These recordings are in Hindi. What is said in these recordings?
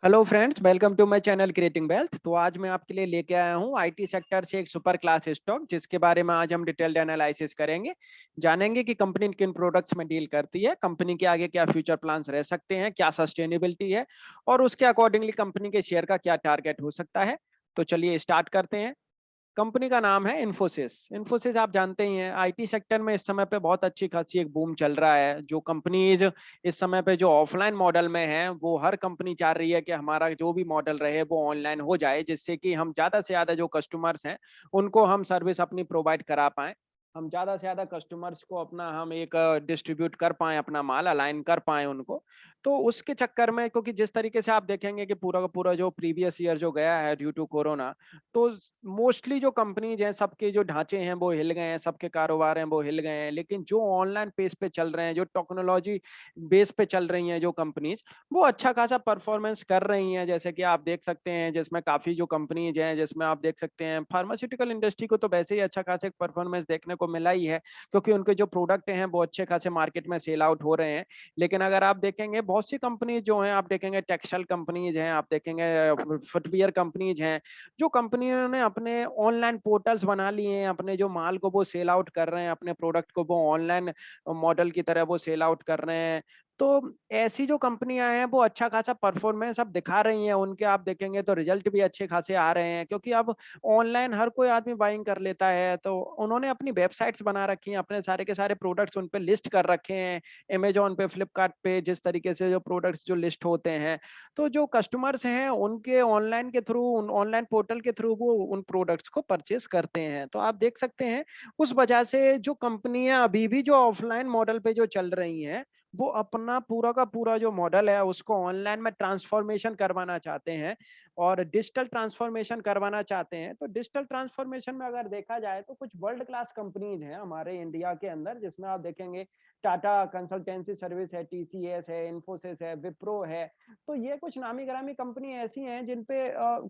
Hello friends, welcome to my channel creating wealth. तो आज मैं आपके लिए लेके आया हूँ आईटी सेक्टर से एक सुपर क्लास स्टॉक, जिसके बारे में आज हम डिटेल्ड एनालिसिस करेंगे। जानेंगे कि कंपनी किन प्रोडक्ट्स में डील करती है, कंपनी के आगे क्या फ्यूचर प्लान्स रह सकते हैं, क्या सस्टेनेबिलिटी है और उसके अकॉर्डिंगली कंपनी के शेयर का क्या टारगेट हो सकता है। तो चलिए स्टार्ट करते हैं। कंपनी का नाम है इन्फोसिस। इन्फोसिस आप जानते ही हैं, आईटी सेक्टर में इस समय पे बहुत अच्छी खासी एक बूम चल रहा है। जो कंपनीज इस समय पे जो ऑफलाइन मॉडल में है, वो हर कंपनी चाह रही है कि हमारा जो भी मॉडल रहे वो ऑनलाइन हो जाए, जिससे कि हम ज्यादा से ज्यादा जो कस्टमर्स हैं उनको हम सर्विस अपनी प्रोवाइड करा पाए। हम ज्यादा से ज्यादा कस्टमर्स को अपना हम एक डिस्ट्रीब्यूट कर पाए, अपना माल अलाइन कर पाए उनको। तो उसके चक्कर में, क्योंकि जिस तरीके से आप देखेंगे कि पूरा का पूरा जो प्रीवियस ईयर जो गया है ड्यू टू कोरोना, तो मोस्टली जो कंपनीज हैं सबके जो ढांचे हैं वो हिल गए हैं, सबके कारोबार हैं वो हिल गए हैं। लेकिन जो ऑनलाइन पेस पे चल रहे हैं, जो टेक्नोलॉजी बेस पे चल रही हैं जो कंपनीज, वो अच्छा खासा परफॉर्मेंस कर रही हैं। जैसे कि आप देख सकते हैं, जिसमें काफी जो कंपनीज हैं, जिसमें आप देख सकते हैं फार्मास्यूटिकल इंडस्ट्री को तो वैसे ही अच्छा खासा परफॉर्मेंस देखने को मिला ही है, क्योंकि उनके जो प्रोडक्ट हैं वो अच्छे खासे मार्केट में सेल आउट हो रहे हैं। लेकिन अगर आप देखेंगे बहुत सी कंपनीज जो हैं, आप देखेंगे टेक्सटाइल कंपनीज हैं, आप देखेंगे फुटवियर कंपनीज हैं, जो कंपनियों ने अपने ऑनलाइन पोर्टल्स बना लिए हैं, अपने जो माल को वो सेल आउट कर रहे हैं, अपने प्रोडक्ट को वो ऑनलाइन मॉडल की तरह वो सेल आउट कर रहे हैं। तो ऐसी जो कंपनियां हैं वो अच्छा खासा परफॉर्मेंस अब दिखा रही हैं। उनके आप देखेंगे तो रिजल्ट भी अच्छे खासे आ रहे हैं, क्योंकि अब ऑनलाइन हर कोई आदमी बाइंग कर लेता है। तो उन्होंने अपनी वेबसाइट्स बना रखी हैं, अपने सारे के सारे प्रोडक्ट्स उन पे लिस्ट कर रखे हैं। अमेजोन पे, फ्लिपकार्ट पे, जिस तरीके से जो प्रोडक्ट्स जो लिस्ट होते हैं, तो जो कस्टमर्स हैं उनके ऑनलाइन के थ्रू, ऑनलाइन पोर्टल के थ्रू वो उन प्रोडक्ट्स को परचेज करते हैं। तो आप देख सकते हैं, उस वजह से जो कंपनियां अभी भी जो ऑफलाइन मॉडल पे जो चल रही हैं, वो अपना पूरा का पूरा जो मॉडल है उसको ऑनलाइन में ट्रांसफॉर्मेशन करवाना चाहते हैं और डिजिटल ट्रांसफॉर्मेशन करवाना चाहते हैं। तो डिजिटल ट्रांसफॉर्मेशन में अगर देखा जाए तो कुछ वर्ल्ड क्लास कंपनीज हैं हमारे इंडिया के अंदर, जिसमें आप देखेंगे टाटा कंसल्टेंसी सर्विस है, टीसीएस है, इन्फोसिस है, विप्रो है। तो ये कुछ नामी गिरामी कंपनी ऐसी हैं जिन पे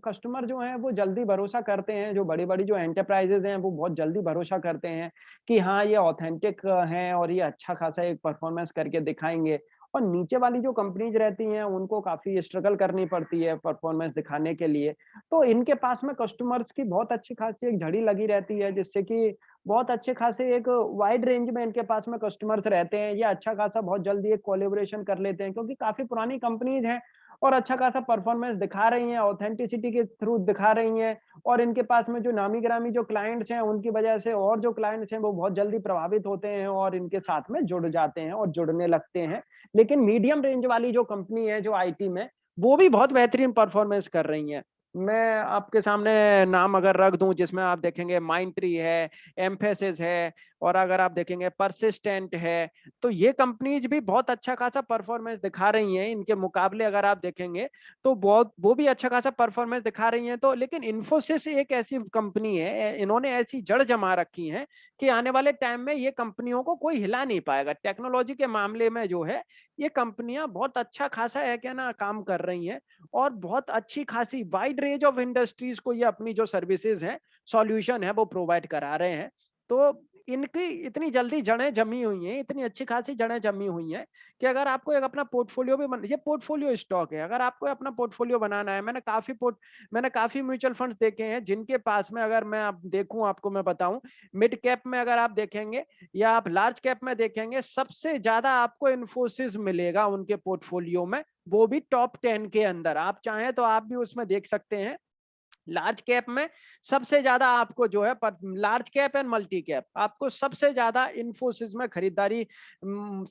कस्टमर जो हैं वो जल्दी भरोसा करते हैं। जो बड़ी-बड़ी जो एंटरप्राइजेज़ हैं वो बहुत जल्दी भरोसा करते हैं कि हाँ, ये ऑथेंटिक हैं और ये अच्छा खासा एक परफॉर्मेंस करके दिखाएँगे। और नीचे वाली जो कंपनीज़ रहती हैं उनको काफ़ी स्ट्रगल करनी पड़ती है परफॉर्मेंस दिखाने के लिए। तो इनके पास में कस्टमर्स की बहुत अच्छी खासी एक झड़ी लगी रहती है, जिससे कि बहुत अच्छे खासे एक वाइड रेंज में इनके पास में कस्टमर्स रहते हैं। ये अच्छा खासा बहुत जल्दी एक कोलैबोरेशन कर लेते हैं, क्योंकि काफ़ी पुरानी कंपनीज़ हैं और अच्छा खासा परफॉर्मेंस दिखा रही हैं, ऑथेंटिसिटी के थ्रू दिखा रही हैं। और इनके पास में जो नामी-गिरामी जो क्लाइंट्स हैं, उनकी वजह से और जो क्लाइंट्स हैं, वो बहुत जल्दी प्रभावित होते हैं और इनके साथ में जुड़ जाते हैं और जुड़ने लगते हैं। लेकिन मीडियम रेंज वाली जो कंपनी है, जो आईटी में, वो भी बहुत बेहतरीन परफॉर्मेंस कर रही हैं। मैं आपके सामने नाम अगर रख दूँ, जिसमें आप देखेंगे माइंडट्री है, एम्फैसिस है और अगर आप देखेंगे परसिस्टेंट है, तो ये कंपनीज भी बहुत अच्छा खासा परफॉर्मेंस दिखा रही हैं। इनके मुकाबले अगर आप देखेंगे तो बहुत वो भी अच्छा खासा परफॉर्मेंस दिखा रही हैं। तो लेकिन इन्फोसिस एक ऐसी कंपनी है, इन्होंने ऐसी जड़ जमा रखी है कि आने वाले टाइम में ये कंपनियों को कोई हिला नहीं पाएगा। टेक्नोलॉजी के मामले में जो है, ये कंपनियां बहुत अच्छा खासा है क्या ना काम कर रही हैं और बहुत अच्छी खासी वाइड रेंज ऑफ इंडस्ट्रीज को ये अपनी जो सर्विसेज हैं, सॉल्यूशन है, वो प्रोवाइड करा रहे हैं। तो इनकी इतनी जल्दी जड़ें जमी हुई हैं, इतनी अच्छी खासी जड़ें जमी हुई हैं कि अगर आपको एक अपना पोर्टफोलियो भी ये पोर्टफोलियो स्टॉक है। अगर आपको अपना पोर्टफोलियो बनाना है, मैंने काफी म्यूचुअल फंड्स देखे हैं जिनके पास में, अगर मैं आप देखूं, आपको मैं बताऊं, मिड कैप में अगर आप देखेंगे या आप लार्ज कैप में देखेंगे, सबसे ज्यादा आपको इन्फोसिस मिलेगा उनके पोर्टफोलियो में, वो भी टॉप 10 के अंदर। आप चाहें तो आप भी उसमें देख सकते हैं। लार्ज कैप में सबसे ज्यादा आपको जो है, large cap and multi cap, आपको सबसे ज्यादा इन्फोसिस में खरीदारी,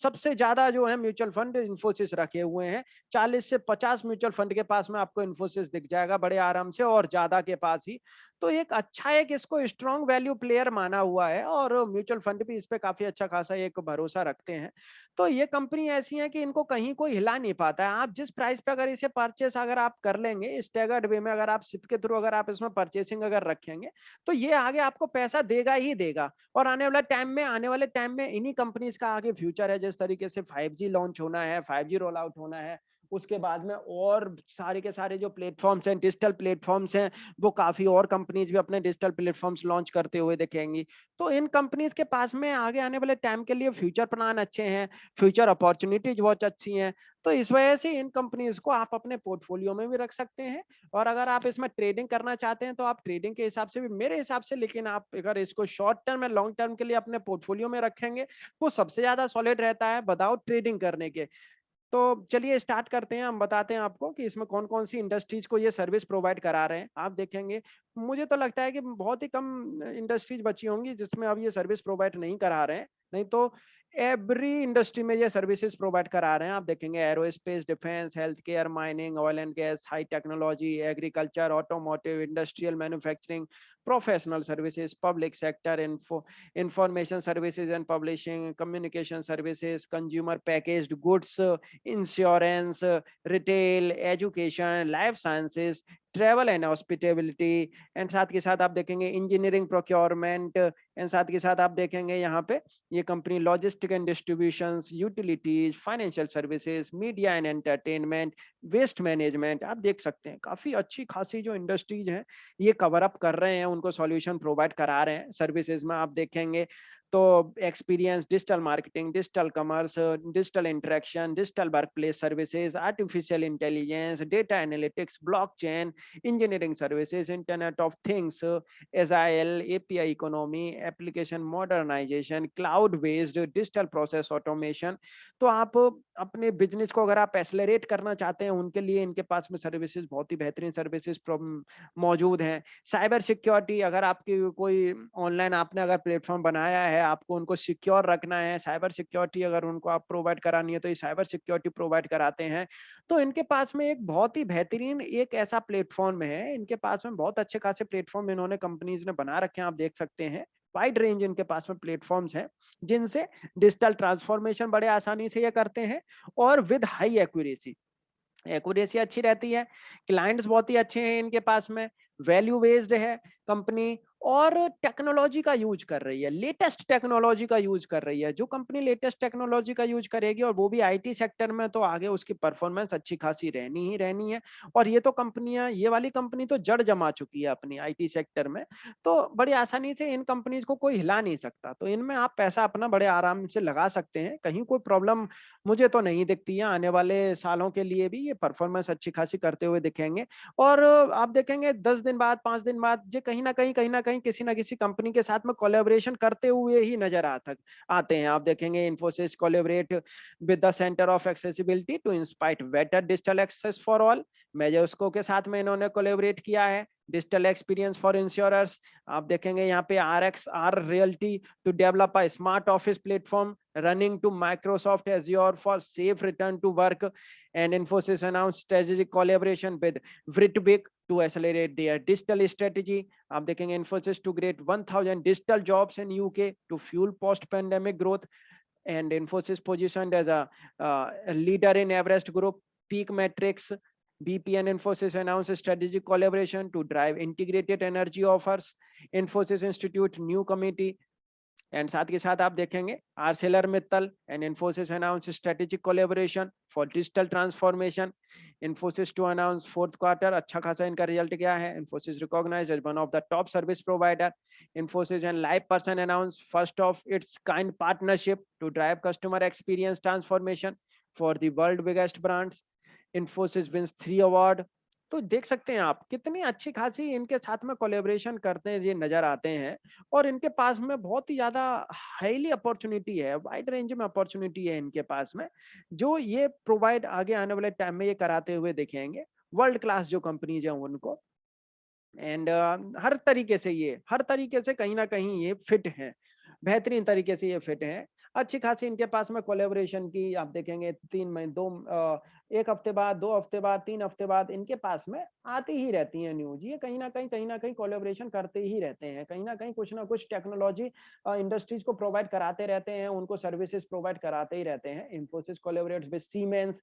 सबसे ज्यादा जो है म्यूचुअल फंड इन्फोसिस रखे हुए हैं। 40 से 50 म्यूचुअल फंड के पास में आपको इन्फोसिस दिख जाएगा बड़े आराम से, और ज्यादा के पास ही। तो एक अच्छा, एक इसको स्ट्रॉन्ग वैल्यू प्लेयर माना हुआ है और म्यूचुअल फंड भी इस पे काफी अच्छा खासा एक भरोसा रखते हैं। तो ये कंपनी ऐसी है कि इनको कहीं कोई हिला नहीं पाता है। आप जिस प्राइस पे अगर इसे परचेस अगर आप कर लेंगे स्टैगर्ड वे में, अगर आप सिप के थ्रू अगर आप इसमें परचेसिंग अगर रखेंगे, तो ये आगे आपको पैसा देगा ही देगा। और आने वाले टाइम में इन्हीं कंपनीज का आगे फ्यूचर है। जिस तरीके से 5G लॉन्च होना है, 5G रोल आउट होना है, उसके बाद में और सारे के सारे जो प्लेटफॉर्म्स हैं, डिजिटल प्लेटफॉर्म्स हैं, वो काफी और कंपनीज भी अपने डिजिटल प्लेटफॉर्म्स लॉन्च करते हुए दिखेंगी। तो इन कंपनीज के पास में आगे आने वाले टाइम के लिए फ्यूचर प्लान अच्छे हैं, फ्यूचर अपॉर्चुनिटीज बहुत अच्छी हैं। तो इस वजह से इन कंपनीज को आप अपने पोर्टफोलियो में भी रख सकते हैं। और अगर आप इसमें ट्रेडिंग करना चाहते हैं तो आप ट्रेडिंग के हिसाब से भी, मेरे हिसाब से, लेकिन आप अगर इसको शॉर्ट टर्म या लॉन्ग टर्म के लिए अपने पोर्टफोलियो में रखेंगे, वो सबसे ज्यादा सॉलिड रहता है विदाउट ट्रेडिंग करने के। तो चलिए स्टार्ट करते हैं, हम बताते हैं आपको कि इसमें कौन-कौन सी इंडस्ट्रीज को ये सर्विस प्रोवाइड करा रहे हैं। आप देखेंगे, मुझे तो लगता है कि बहुत ही कम इंडस्ट्रीज बची होंगी जिसमें अब ये सर्विस प्रोवाइड नहीं करा रहे हैं, नहीं तो एवरी इंडस्ट्री में ये सर्विसेज प्रोवाइड करा रहे हैं। आप देखेंगे aerospace, defence, health care, mining, oil and gas, high technology, agriculture, automotive, industrial manufacturing, professional services, public sector, information services and publishing, communication services, consumer packaged goods, insurance, retail, education, life sciences, travel and hospitability, and साथ के साथ आप देखेंगे इंजीनियरिंग, प्रोक्योरमेंट, एंड साथ के साथ आप देखेंगे यहाँ पे ये company logistic and distributions, utilities, financial services, media and entertainment, waste management. आप देख सकते हैं काफी अच्छी खासी जो इंडस्ट्रीज हैं ये कवर अप कर रहे हैं, उनको सॉल्यूशन प्रोवाइड करा रहे हैं सर्विसेज में। आप देखेंगे तो experience, digital marketing, digital commerce, digital interaction, digital workplace services, artificial intelligence, data analytics, blockchain, engineering services, internet of things, agile, API economy, application modernisation, cloud based, digital process automation. तो आप अपने बिजनेस को अगर आप एक्सेलरेट करना चाहते हैं, उनके लिए इनके पास में सर्विसेज, बहुत ही बेहतरीन सर्विसेज मौजूद हैं। साइबर सिक्योरिटी, अगर आपकी कोई ऑनलाइन आपने अगर प्लेटफॉर्म बनाया है, आपको उनको सिक्योर रखना है, साइबर सिक्योरिटी अगर उनको आप प्रोवाइड करानी है तो ये साइबर सिक्योरिटी प्रोवाइड कराते हैं। तो इनके पास में एक बहुत ही बेहतरीन एक ऐसा प्लेटफॉर्म है, इनके पास में बहुत अच्छे खासे प्लेटफॉर्म इन्होंने कंपनीज ने बना रखे हैं। आप देख सकते हैं वाइड रेंज इनके पास में प्लेटफॉर्म्स हैं जिनसे डिजिटल ट्रांसफॉर्मेशन बड़े आसानी से ये करते हैं और विद हाई एक्यूरेसी। एक्यूरेसी अच्छी रहती है, क्लाइंट्स बहुत ही अच्छे हैं इनके पास में, वैल्यू बेस्ड है कंपनी, और टेक्नोलॉजी का यूज कर रही है, लेटेस्ट टेक्नोलॉजी का यूज कर रही है। जो कंपनी लेटेस्ट टेक्नोलॉजी का यूज करेगी और वो भी आईटी सेक्टर में, तो आगे उसकी परफॉर्मेंस अच्छी खासी रहनी ही रहनी है। और ये तो कंपनियां, ये वाली कंपनी तो जड़ जमा चुकी है अपनी आईटी सेक्टर में, तो बड़ी आसानी से इन कंपनीज को कोई हिला नहीं सकता। तो इनमें आप पैसा अपना बड़े आराम से लगा सकते हैं, कहीं कोई प्रॉब्लम मुझे तो नहीं दिखती है। आने वाले सालों के लिए भी ये परफॉर्मेंस अच्छी खासी करते हुए दिखेंगे। और आप देखेंगे 10 दिन बाद, 5 दिन बाद, ये कहीं ना कहीं किसी ना किसी कंपनी के साथ में कोलैबोरेशन करते हुए ही नजर आते हैं। आप देखेंगे Infosys collaborate with the centre of accessibility to inspire better digital access for all. मेजोस्को के साथ में इन्होंने कोलैबोरेट किया है, डिजिटल एक्सपीरियंस फॉर इंश्योरर्स। आप देखेंगे यहाँ पे are realty to develop a smart office platform running to Microsoft Azure for safe return to work, and Infosys announced strategic collaboration with Vritbik to accelerate their digital strategy. आप देखेंगे Infosys to create 1000 digital jobs in UK to fuel post-pandemic growth, and Infosys positioned as a leader in Everest Group, Peak Metrics. BP and Infosys announced a strategic collaboration to drive integrated energy offers. Infosys Institute new committee, and साथ के साथ आप देखेंगे Arcelor Mittal and Infosys announce strategic collaboration for digital transformation. Infosys to announce fourth quarter, अच्छा खासा इनका रिजल्ट क्या है। Infosys recognised as one of the top service provider. Infosys and live person announce first of its kind partnership to drive customer experience transformation for the world biggest brands. Infosys wins 3 award. तो देख सकते हैं आप कितनी अच्छी खासी इनके साथ में कोलैबोरेशन करते हैं ये नजर आते हैं। और इनके पास में बहुत ही ज्यादा हाईली अपॉर्चुनिटी है, वाइड रेंज में अपॉर्चुनिटी है इनके पास में, जो ये प्रोवाइड आगे आने वाले टाइम में ये कराते हुए दिखेंगे वर्ल्ड क्लास जो कंपनीज हैं उनको। एंड हर तरीके से कहीं ना कहीं ये फिट है, बेहतरीन तरीके से ये फिट है। अच्छी खासी इनके पास में कोलैबोरेशन की आप देखेंगे 3 महीने, 1 हफ्ते बाद, 2 हफ्ते बाद, 3 हफ्ते बाद इनके पास में आती ही रहती है न्यूज। ये कहीं ना कहीं कोलैबोरेशन करते ही रहते हैं, कहीं ना कुछ टेक्नोलॉजी इंडस्ट्रीज को प्रोवाइड कराते रहते हैं, उनको सर्विसेज प्रोवाइड कराते ही रहते हैं। Infosys collaborates with Siemens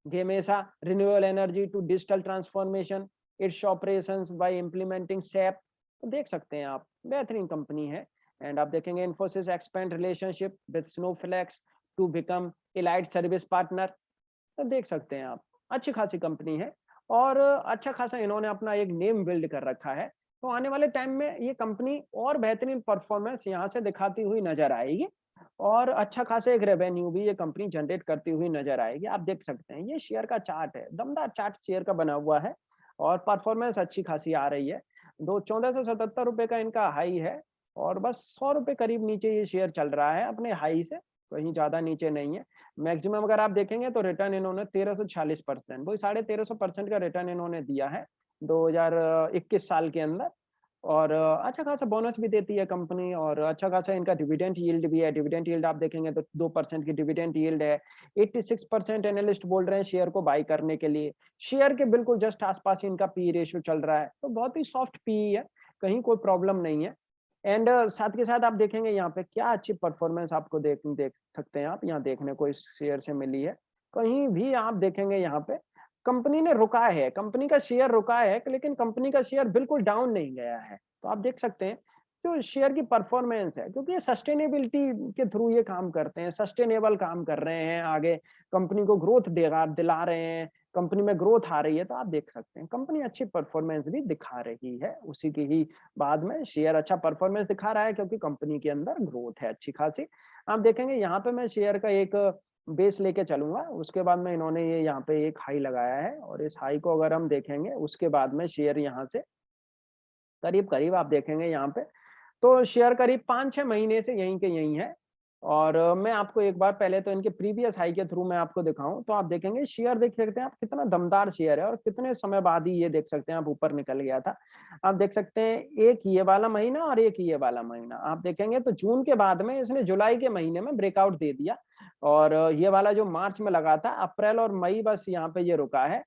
Gamesa renewable energy to digital transformation its operations by implementing SAP। तो देख सकते हैं आप बेहतरीन कंपनी है। एंड आप देखेंगे Infosys expand relationship with snowflakes to become elite service partner. तो देख सकते हैं आप अच्छी खासी कंपनी है और अच्छा खासा इन्होंने अपना एक नेम बिल्ड कर रखा है। तो आने वाले टाइम में ये कंपनी और बेहतरीन परफॉर्मेंस यहाँ से दिखाती हुई नजर आएगी और अच्छा खासा एक रेवेन्यू भी ये कंपनी जनरेट करती हुई नजर आएगी। आप देख सकते हैं ये शेयर का चार्ट है, दमदार चार्ट शेयर का बना हुआ है और परफॉर्मेंस अच्छी खासी आ रही है। दो 1477 रुपए का इनका हाई है और बस 100 रुपए करीब नीचे ये शेयर चल रहा है अपने हाई से, कहीं ज्यादा नीचे नहीं है। मैक्सिमम अगर आप देखेंगे तो रिटर्न इन्होंने 1340%, वही 1350% का रिटर्न इन्होंने दिया है 2021 साल के अंदर। और अच्छा खासा बोनस भी देती है कंपनी और अच्छा खासा इनका डिविडेंड यील्ड भी है। डिविडेंड यील्ड आप देखेंगे तो 2% की डिविडेंड यील्ड है। 86% एनालिस्ट बोल रहे हैं शेयर को बाई करने के लिए। शेयर के बिल्कुल जस्ट आसपास इनका पी रेशियो चल रहा है, तो बहुत ही सॉफ्ट पी है, कहीं कोई प्रॉब्लम नहीं है। एंड साथ के साथ आप देखेंगे यहाँ पे क्या अच्छी परफॉर्मेंस आपको देख देख सकते हैं, आप यहाँ देखने को इस शेयर से मिली है। कहीं भी आप देखेंगे यहाँ पे कंपनी ने रुका है, कंपनी का शेयर रुका है, लेकिन कंपनी का शेयर बिल्कुल डाउन नहीं गया है। तो आप देख सकते हैं जो शेयर की परफॉर्मेंस है, क्योंकि ये सस्टेनेबिलिटी के थ्रू ये काम करते हैं, सस्टेनेबल काम कर रहे हैं, आगे कंपनी को ग्रोथ देगा दिला रहे हैं, कंपनी में ग्रोथ आ रही है। तो आप देख सकते हैं कंपनी अच्छी परफॉर्मेंस भी दिखा रही है। उसी की ही बाद में शेयर अच्छा परफॉर्मेंस दिखा रहा है क्योंकि कंपनी के अंदर ग्रोथ है अच्छी खासी। आप देखेंगे यहाँ पे मैं शेयर का एक बेस लेके चलूंगा, उसके बाद में इन्होंने ये यहाँ पे एक हाई लगाया है और इस हाई को अगर हम देखेंगे उसके बाद में शेयर यहाँ से करीब करीब आप देखेंगे यहाँ पे तो शेयर करीब 5-6 महीने से यहीं के यहीं है। और मैं आपको एक बार पहले तो इनके प्रीवियस हाई के थ्रू मैं आपको दिखाऊं तो आप देखेंगे शेयर देख सकते हैं आप कितना दमदार शेयर है और कितने समय बाद ही ये देख सकते हैं आप ऊपर निकल गया था। आप देख सकते हैं एक ये वाला महीना और एक ये वाला महीना आप देखेंगे तो जून के बाद में इसने जुलाई के महीने में ब्रेकआउट दे दिया और ये वाला जो मार्च में लगा था, अप्रैल और मई बस यहाँ पे ये रुका है।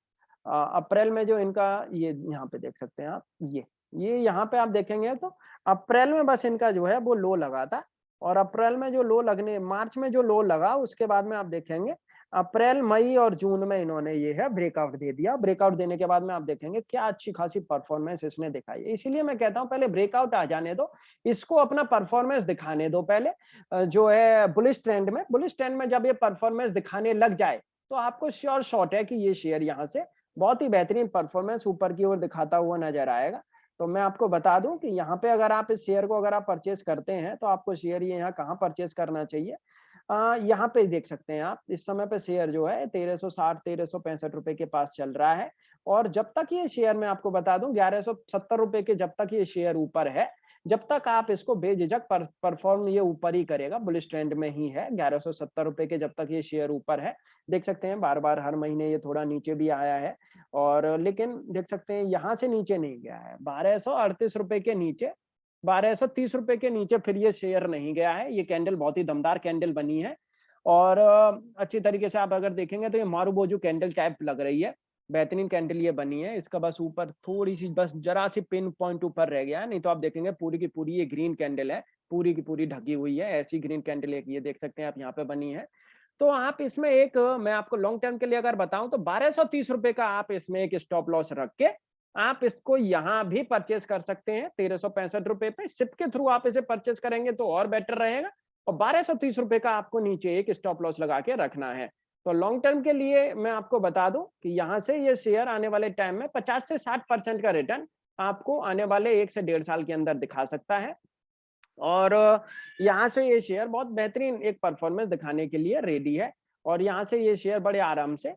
अप्रैल में जो इनका ये यहाँ पे देख सकते हैं आप ये यहाँ पे आप देखेंगे तो अप्रैल में बस इनका जो है वो लो लगा था और अप्रैल में जो लो लगने मार्च में जो लो लगा उसके बाद में आप देखेंगे अप्रैल मई और जून में इन्होंने ये है ब्रेकआउट दे दिया। ब्रेकआउट देने के बाद में आप देखेंगे क्या अच्छी खासी परफॉर्मेंस इसने दिखाई है। इसीलिए मैं कहता हूं पहले ब्रेकआउट आ जाने दो, इसको अपना परफॉर्मेंस दिखाने दो पहले। जो है बुलिश ट्रेंड में जब ये परफॉर्मेंस दिखाने लग जाए तो आपको श्योर शॉट है कि ये शेयर यहाँ से बहुत ही बेहतरीन परफॉर्मेंस ऊपर की ओर दिखाता हुआ नजर आएगा। तो मैं आपको बता दूं कि यहाँ पे अगर आप इस शेयर को अगर आप परचेज करते हैं तो आपको शेयर ये यहाँ कहाँ परचेज करना चाहिए। यहाँ पे देख सकते हैं आप इस समय पे शेयर जो है 1360 1365 रुपए के पास चल रहा है और जब तक ये शेयर मैं आपको बता दूं 1170 रुपए के जब तक ये शेयर ऊपर है, जब तक आप इसको बेझिझक परफॉर्म ये ऊपर ही करेगा, बुलिश ट्रेंड में ही है। 1170 रुपए के जब तक ये शेयर ऊपर है, देख सकते हैं बार बार हर महीने ये थोड़ा नीचे भी आया है और लेकिन देख सकते हैं यहाँ से नीचे नहीं गया है। 1238 रुपए के नीचे 1230 रुपए के नीचे फिर ये शेयर नहीं गया है। ये कैंडल बहुत ही दमदार कैंडल बनी है और अच्छी तरीके से आप अगर देखेंगे तो ये मारूबोजू कैंडल टाइप लग रही है। बेहतरीन कैंडल ये बनी है। इसका बस ऊपर थोड़ी सी बस जरा सी पिन पॉइंट ऊपर रह गया है, नहीं तो आप देखेंगे पूरी की पूरी ये ग्रीन कैंडल है, पूरी की पूरी ढकी हुई है। ऐसी ग्रीन कैंडल एक ये देख सकते हैं आप यहाँ पे बनी है। तो आप इसमें एक मैं आपको लॉन्ग टर्म के लिए अगर बताऊं तो 1230 रुपए का आप इसमें एक स्टॉप लॉस रख के आप इसको यहां भी परचेज कर सकते हैं 1365 रुपए पे। सिप के थ्रू आप इसे परचेज करेंगे तो और बेटर रहेगा और 1230 रुपए का आपको नीचे एक स्टॉप लॉस लगा के रखना है। तो लॉन्ग टर्म के लिए मैं आपको बता दूं कि यहाँ से ये शेयर आने वाले टाइम में 50 से 60% का रिटर्न आपको आने वाले 1 से 1.5 साल के अंदर दिखा सकता है और यहाँ से ये शेयर बहुत बेहतरीन एक परफॉर्मेंस दिखाने के लिए रेडी है और यहाँ से ये शेयर बड़े आराम से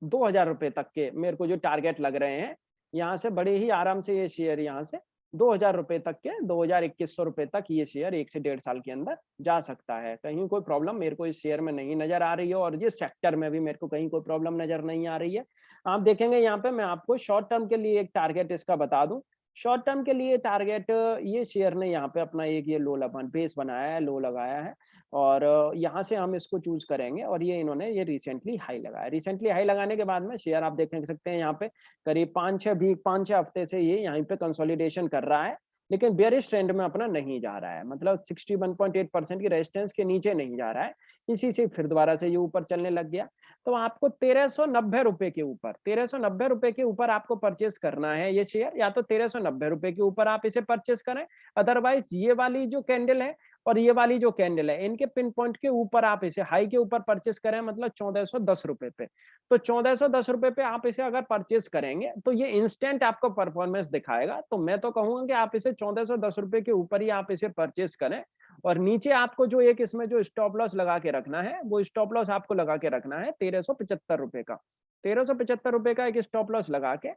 2000 रुपए तक के मेरे को जो टारगेट लग रहे हैं, यहाँ से बड़े ही आराम से ये शेयर यहाँ से 2000 रुपए तक के 2100 रुपए तक ये शेयर 1 से 1.5 साल के अंदर जा सकता है। कहीं कोई प्रॉब्लम मेरे को इस शेयर में नहीं नजर आ रही है और ये सेक्टर में भी मेरे को कहीं कोई प्रॉब्लम नजर नहीं आ रही है। आप देखेंगे यहाँ पे मैं आपको शॉर्ट टर्म के लिए एक टारगेट इसका बता दूं। शॉर्ट टर्म के लिए टारगेट ये शेयर ने यहाँ पे अपना एक ये लो बेस बनाया है, लो लगाया है और यहाँ से हम इसको चूज करेंगे और ये इन्होंने ये रिसेंटली हाई लगाया। रिसेंटली हाई लगाने के बाद में शेयर आप देख सकते हैं यहाँ पे करीब 5-6 हफ्ते से ये यहाँ पे कंसोलिडेशन कर रहा है, लेकिन बेयरिश ट्रेंड में अपना नहीं जा रहा है, मतलब 61.8% की रेजिस्टेंस के नीचे नहीं जा रहा है। इसी से फिर दोबारा से ये ऊपर चलने लग गया। तो आपको 1390 रुपए के ऊपर 1390 रुपए के ऊपर आपको परचेस करना है ये शेयर, या तो 1390 रुपए के ऊपर आप इसे परचेस करें, अदरवाइज ये वाली जो कैंडल है और ये वाली जो कैंडल है इनके पिन पॉइंट के ऊपर आप इसे हाई के ऊपर परचेस करें, मतलब 1410 रुपए पे। तो 1410 रुपए पे आप इसे अगर परचेस करेंगे तो ये इंस्टेंट आपको परफॉर्मेंस दिखाएगा। तो मैं तो कहूंगा कि आप इसे 1410 रुपए के ऊपर ही आप इसे परचेस करें। और नीचे आपको जो एक इसमें जो स्टॉप लॉस लगा के रखना है, वो स्टॉप लॉस आपको लगा के रखना है 1375 रुपए का। 1375 रुपए का एक स्टॉप लॉस लगा के,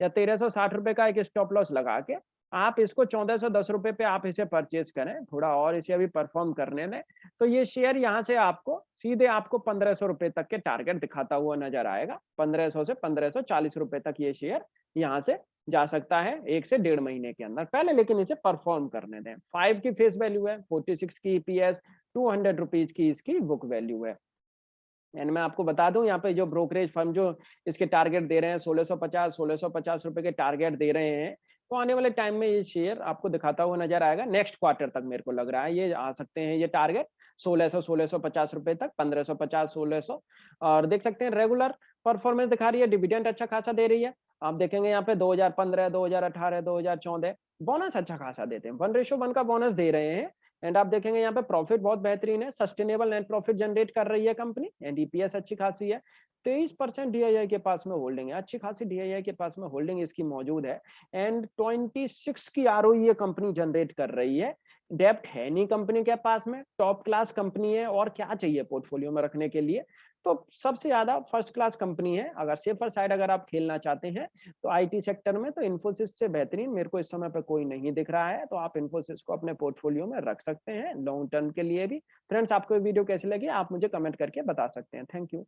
या 1360 रुपए का एक स्टॉप लॉस लगा के आप इसको 1410 रुपए पे आप इसे परचेज करें। थोड़ा और इसे अभी परफॉर्म करने दें, तो ये शेयर यहाँ से आपको सीधे आपको 1500 रुपए तक के टारगेट दिखाता हुआ नजर आएगा। 1500 से 1540 रुपए तक ये शेयर यहाँ से जा सकता है 1 से 1.5 महीने के अंदर। पहले लेकिन इसे परफॉर्म करने दें। 5 की फेस वैल्यू है, 46 की ईपीएस, 200 रुपीज की इसकी बुक वैल्यू है। एंड मैं आपको बता दूं, यहाँ पे जो ब्रोकरेज फर्म जो इसके टारगेट दे रहे हैं 1650 रुपए के टारगेट दे रहे हैं, तो आने वाले टाइम में ये शेयर आपको दिखाता हुआ नजर आएगा। नेक्स्ट क्वार्टर तक मेरे को लग रहा है ये आ सकते हैं ये टारगेट 1650 रुपए तक, 1550 1600। और देख सकते हैं रेगुलर परफॉर्मेंस दिखा रही है, डिविडेंड अच्छा खासा दे रही है। आप देखेंगे यहाँ पे 2015 2018 2014 बोनस अच्छा खासा देते हैं, 1:1 का बोनस दे रहे हैं। एंड आप देखेंगे यहाँ पे प्रॉफिट बहुत बेहतरीन है, सस्टेनेबल नेट प्रॉफिट जनरेट कर रही है कंपनी। एंड ईपीएस अच्छी खासी है। 23% डीआईआई के पास में होल्डिंग है, अच्छी खासी डीआईआई के पास में होल्डिंग इसकी मौजूद है। एंड 26 की आरओई ये कंपनी जनरेट कर रही है। डेप्ट है नहीं कंपनी के पास में, टॉप क्लास कंपनी है, और क्या चाहिए पोर्टफोलियो में रखने के लिए। तो सबसे ज्यादा फर्स्ट क्लास कंपनी है। अगर सेफर साइड अगर आप खेलना चाहते हैं तो आईटी सेक्टर में तो इन्फोसिस से बेहतरीन मेरे को इस समय पर कोई नहीं दिख रहा है। तो आप इन्फोसिस को अपने पोर्टफोलियो में रख सकते हैं लॉन्ग टर्म के लिए भी। फ्रेंड्स, आपको वीडियो कैसी लगी आप मुझे कमेंट करके बता सकते हैं। Thank you.